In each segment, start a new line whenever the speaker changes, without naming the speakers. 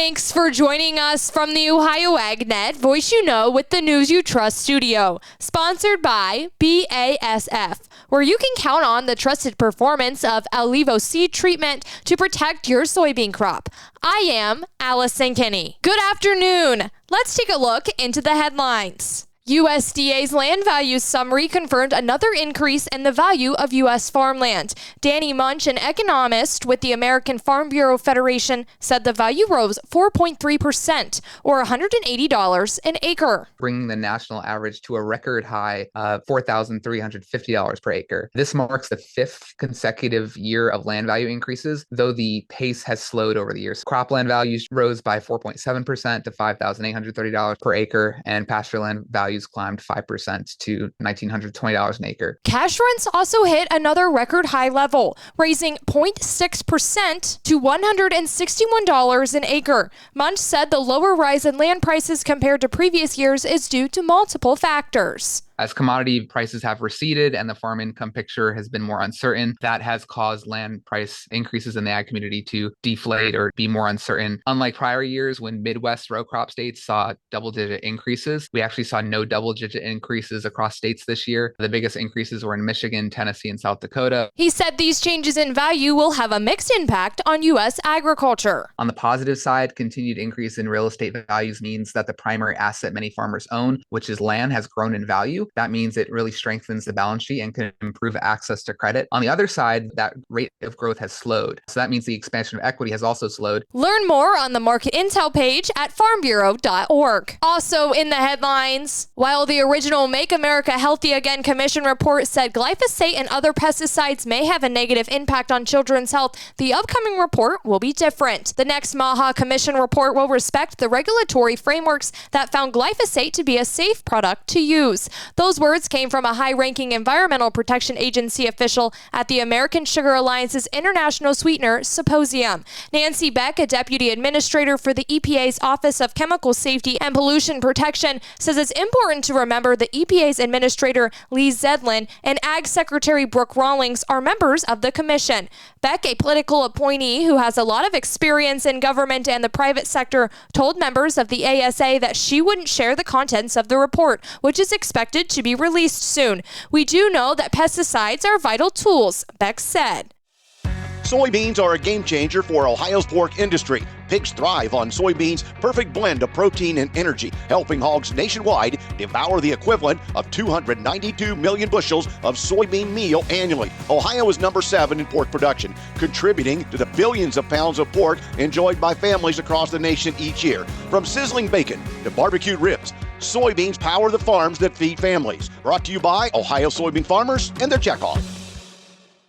Thanks for joining us from the Ohio AgNet Voice You Know with the News You Trust studio, sponsored by BASF, where you can count on the trusted performance of Alivo seed treatment to protect your soybean crop. I am Allison Kinney. Good afternoon. Let's take a look into the headlines. USDA's land values summary confirmed another increase in the value of U.S. farmland. Danny Munch, an economist with the American Farm Bureau Federation, said the value rose 4.3%, or $180 an acre,
bringing the national average to a record high of $4,350 per acre. This marks the fifth consecutive year of land value increases, though the pace has slowed over the years. Cropland values rose by 4.7% to $5,830 per acre, and pastureland values climbed 5% to $1,920 an acre.
Cash rents also hit another record high level, raising 0.6% to $161 an acre. Munch said the lower rise in land prices compared to previous years is due to multiple factors.
As commodity prices have receded and the farm income picture has been more uncertain, that has caused land price increases in the ag community to deflate or be more uncertain. Unlike prior years when Midwest row crop states saw double-digit increases, we actually saw no double-digit increases across states this year. The biggest increases were in Michigan, Tennessee, and South Dakota.
He said these changes in value will have a mixed impact on U.S. agriculture.
On the positive side, continued increase in real estate values means that the primary asset many farmers own, which is land, has grown in value. That means it really strengthens the balance sheet and can improve access to credit. On the other side, that rate of growth has slowed. So that means the expansion of equity has also slowed.
Learn more on the market intel page at farmbureau.org. Also in the headlines, while the original Make America Healthy Again Commission report said glyphosate and other pesticides may have a negative impact on children's health, the upcoming report will be different. The next MAHA Commission report will respect the regulatory frameworks that found glyphosate to be a safe product to use. Those words came from a high-ranking Environmental Protection Agency official at the American Sugar Alliance's International Sweetener Symposium. Nancy Beck, a deputy administrator for the EPA's Office of Chemical Safety and Pollution Protection, says it's important to remember the EPA's administrator, Lee Zedlin, and Ag Secretary Brooke Rawlings are members of the commission. Beck, a political appointee who has a lot of experience in government and the private sector, told members of the ASA that she wouldn't share the contents of the report, which is expected to be released soon. We do know that pesticides are vital tools, Beck said.
Soybeans are a game changer for Ohio's pork industry. Pigs thrive on soybeans' perfect blend of protein and energy, helping hogs nationwide devour the equivalent of 292 million bushels of soybean meal annually. Ohio is number 7 in pork production, contributing to the billions of pounds of pork enjoyed by families across the nation each year. From sizzling bacon to barbecued ribs, soybeans power the farms that feed families. Brought to you by Ohio soybean farmers and their checkoff.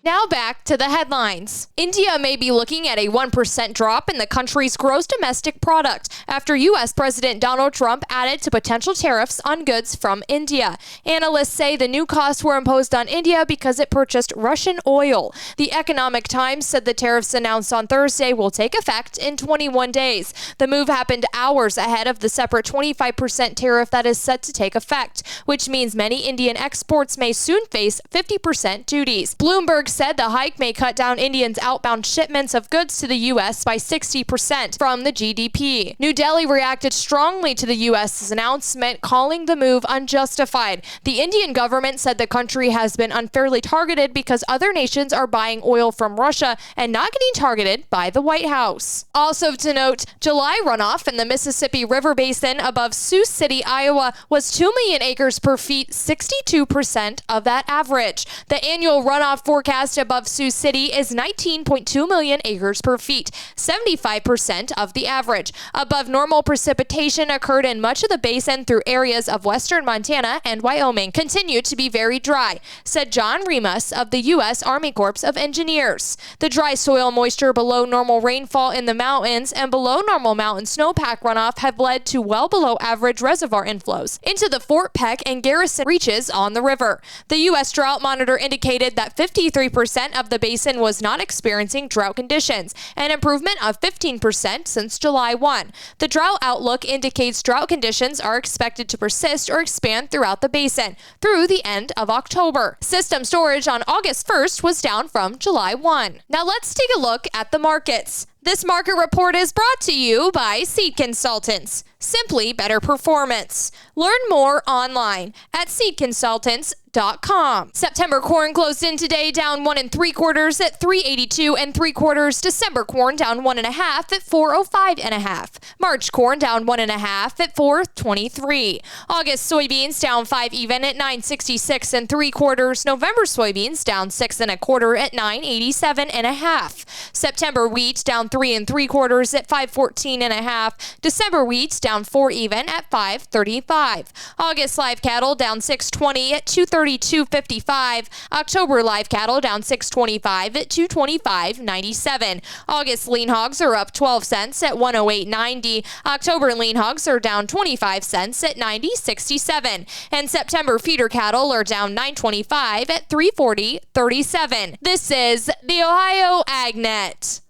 Now back to the headlines. India may be looking at a 1% drop in the country's gross domestic product after U.S. President Donald Trump added to potential tariffs on goods from India. Analysts say the new costs were imposed on India because it purchased Russian oil. The Economic Times said the tariffs announced on Thursday will take effect in 21 days. The move happened hours ahead of the separate 25% tariff that is set to take effect, which means many Indian exports may soon face 50% duties. Bloomberg said the hike may cut down Indians' outbound shipments of goods to the U.S. by 60% from the GDP. New Delhi reacted strongly to the U.S.'s announcement, calling the move unjustified. The Indian government said the country has been unfairly targeted because other nations are buying oil from Russia and not getting targeted by the White House. Also to note, July runoff in the Mississippi River Basin above Sioux City, Iowa was 2 million acres per feet, 62% of that average. The annual runoff forecast above Sioux City is 19.2 million acres per feet, 75% of the average. Above normal precipitation occurred in much of the basin through areas of western Montana and Wyoming. Continue to be very dry, said John Remus of the U.S. Army Corps of Engineers. The dry soil moisture below normal rainfall in the mountains and below normal mountain snowpack runoff have led to well below average reservoir inflows into the Fort Peck and Garrison reaches on the river. The U.S. Drought Monitor indicated that 53% of the basin was not experiencing drought conditions, an improvement of 15% since July 1. The drought outlook indicates drought conditions are expected to persist or expand throughout the basin through the end of October. System storage on August 1st was down from July 1. Now let's take a look at the markets. This market report is brought to you by Seed Consultants. Simply better performance. Learn more online at seedconsultants.com. September corn closed in today down 1 3/4 at 382 3/4. December corn down 1 1/2 at 405 1/2. March corn down 1 1/2 at 423. August soybeans down 5 even at 966 3/4. November soybeans down 6 1/4 at 987 1/2. September wheat down 3 3/4 at 514 1/2. December wheat down 4 even at 535. August live cattle down 620 at 232.55. October live cattle down 625 at 225.97. August lean hogs are up 12 cents at 108.90. October lean hogs are down 25 cents at 90.67. And September feeder cattle are down 9.25 at 340.37. This is the Ohio AgNet.